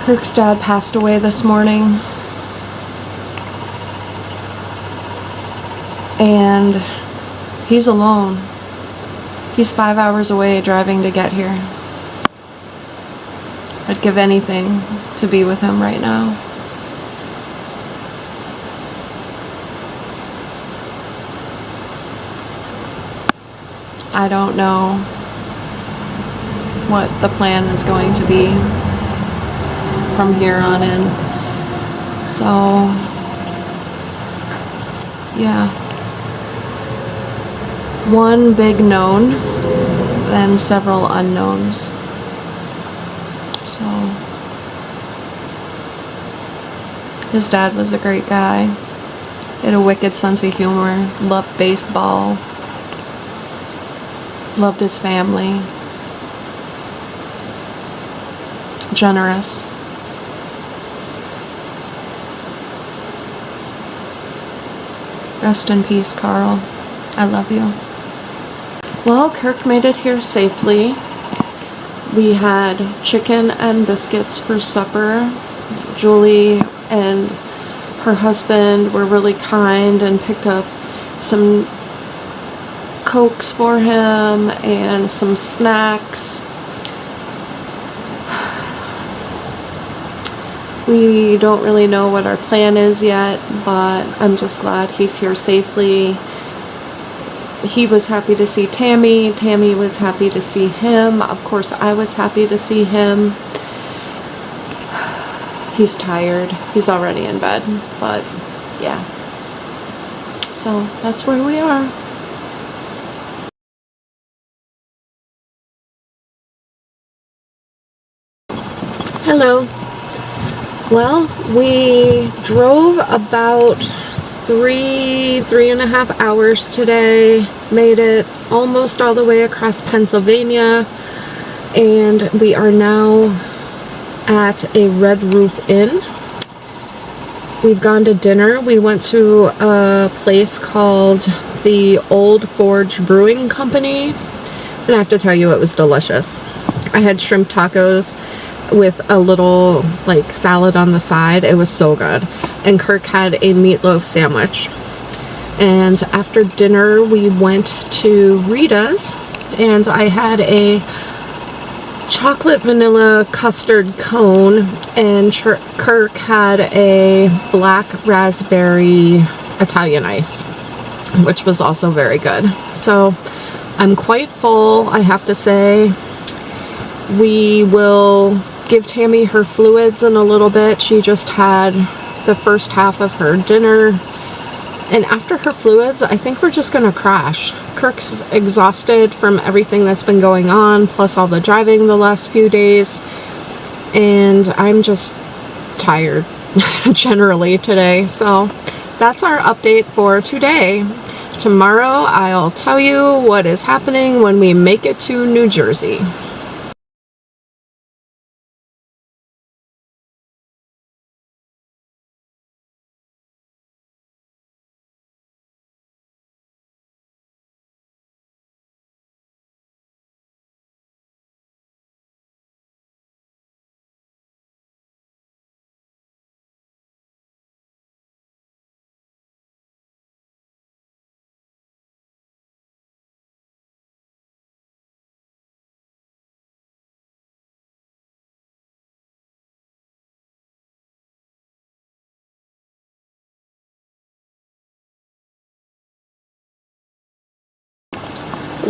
Kirk's dad passed away this morning, and he's alone. He's 5 hours away driving to get here. I'd give anything to be with him right now. I don't know what the plan is going to be from here on in. So, yeah. One big known, then several unknowns. So, his dad was a great guy. He had a wicked sense of humor, loved baseball, loved his family, generous. Rest in peace, Carl. I love you. Well, Kirk made it here safely. We had chicken and biscuits for supper. Julie and her husband were really kind and picked up some Cokes for him and some snacks. We don't really know what our plan is yet, but I'm just glad he's here safely. He was happy to see Tammy. Tammy was happy to see him. Of course, I was happy to see him. He's tired. He's already in bed, but yeah. So that's where we are. Hello. Well, we drove about three and a half hours today, made it almost all the way across Pennsylvania, and we are now at a Red Roof Inn. We've gone to dinner. We went to a place called the Old Forge Brewing Company, and I have to tell you, it was delicious. I had shrimp tacos with a little like salad on the side. It was so good. And Kirk had a meatloaf sandwich. And after dinner we went to Rita's and I had a chocolate vanilla custard cone, and Kirk had a black raspberry Italian ice, which was also very good. So I'm quite full, I have to say. We will give Tammy her fluids in a little bit. She just had the first half of her dinner, and after her fluids I think we're just gonna crash. Kirk's exhausted from everything that's been going on, plus all the driving the last few days, and I'm just tired generally today. So that's our update for today. Tomorrow I'll tell you what is happening when we make it to New Jersey.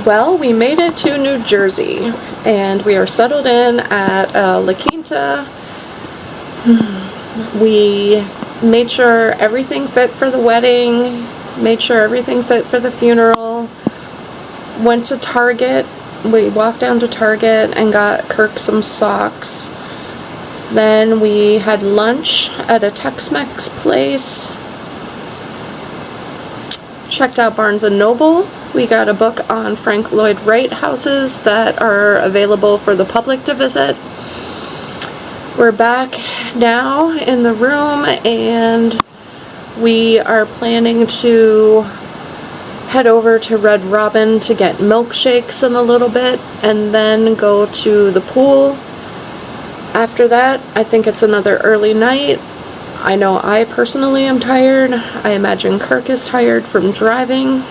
Well, we made it to New Jersey, and we are settled in at La Quinta. We made sure everything fit for the wedding, made sure everything fit for the funeral, went to Target. We walked down to Target and got Kirk some socks. Then we had lunch at a Tex-Mex place. Checked out Barnes & Noble. We got a book on Frank Lloyd Wright houses that are available for the public to visit. We're back now in the room, and we are planning to head over to Red Robin to get milkshakes in a little bit, and then go to the pool after that, I think it's another early night. I know I personally am tired. I imagine Kirk is tired from driving.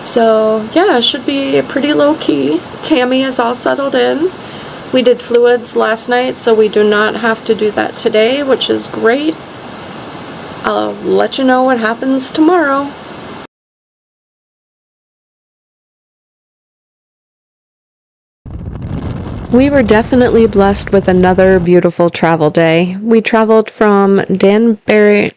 So yeah, it should be pretty low key. Tammy is all settled in. We did fluids last night, so we do not have to do that today, which is great. I'll let you know what happens tomorrow. We were definitely blessed with another beautiful travel day. We traveled from Danville,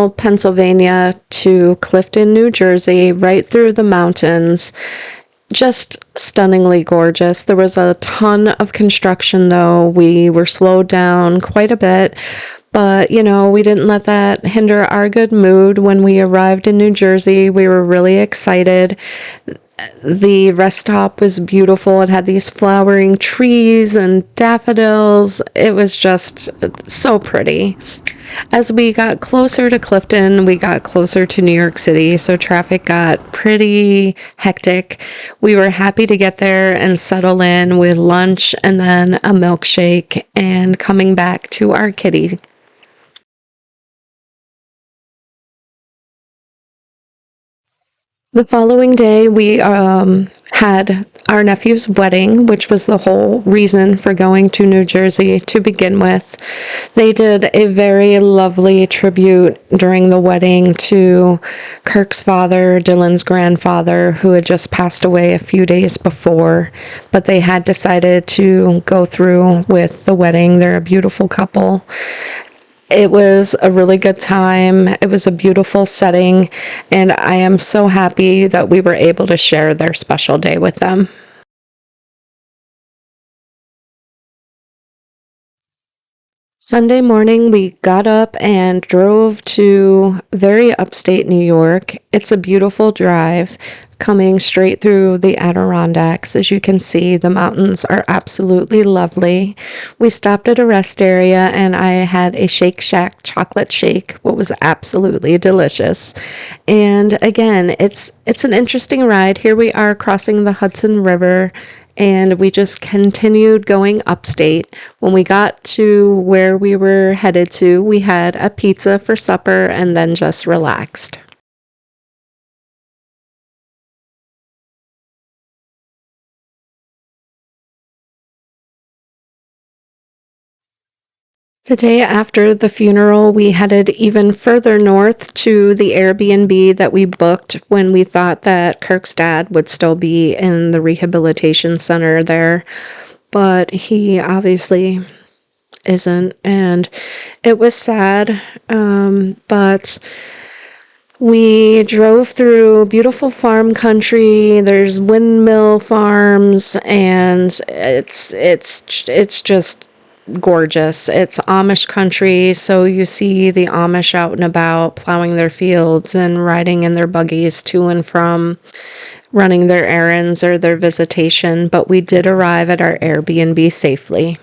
Pennsylvania to Clifton, New Jersey, right through the mountains. Just stunningly gorgeous. There was a ton of construction though. We were slowed down quite a bit, but we didn't let that hinder our good mood when we arrived in New Jersey. We were really excited. The rest stop was beautiful. It had these flowering trees and daffodils. It was just so pretty. As we got closer to Clifton, we got closer to New York City, so traffic got pretty hectic. We were happy to get there and settle in with lunch and then a milkshake and coming back to our kitty. The following day, we had our nephew's wedding, which was the whole reason for going to New Jersey to begin with. They did a very lovely tribute during the wedding to Kirk's father, Dylan's grandfather, who had just passed away a few days before, but they had decided to go through with the wedding. They're a beautiful couple. It was a really good time. It was a beautiful setting, and I am so happy that we were able to share their special day with them. Sunday morning, we got up and drove to very upstate New York. It's a beautiful drive coming straight through the Adirondacks. As you can see, the mountains are absolutely lovely. We stopped at a rest area and I had a Shake Shack chocolate shake, what was absolutely delicious. And again, it's an interesting ride. Here we are crossing the Hudson River, and we just continued going upstate. When we got to where we were headed to, we had a pizza for supper and then just relaxed. The day after the funeral, we headed even further north to the Airbnb that we booked when we thought that Kirk's dad would still be in the rehabilitation center there, but he obviously isn't, and it was sad. But we drove through beautiful farm country. There's windmill farms, and it's just gorgeous. It's Amish country, so you see the Amish out and about plowing their fields and riding in their buggies to and from, running their errands or their visitation. But we did arrive at our Airbnb safely.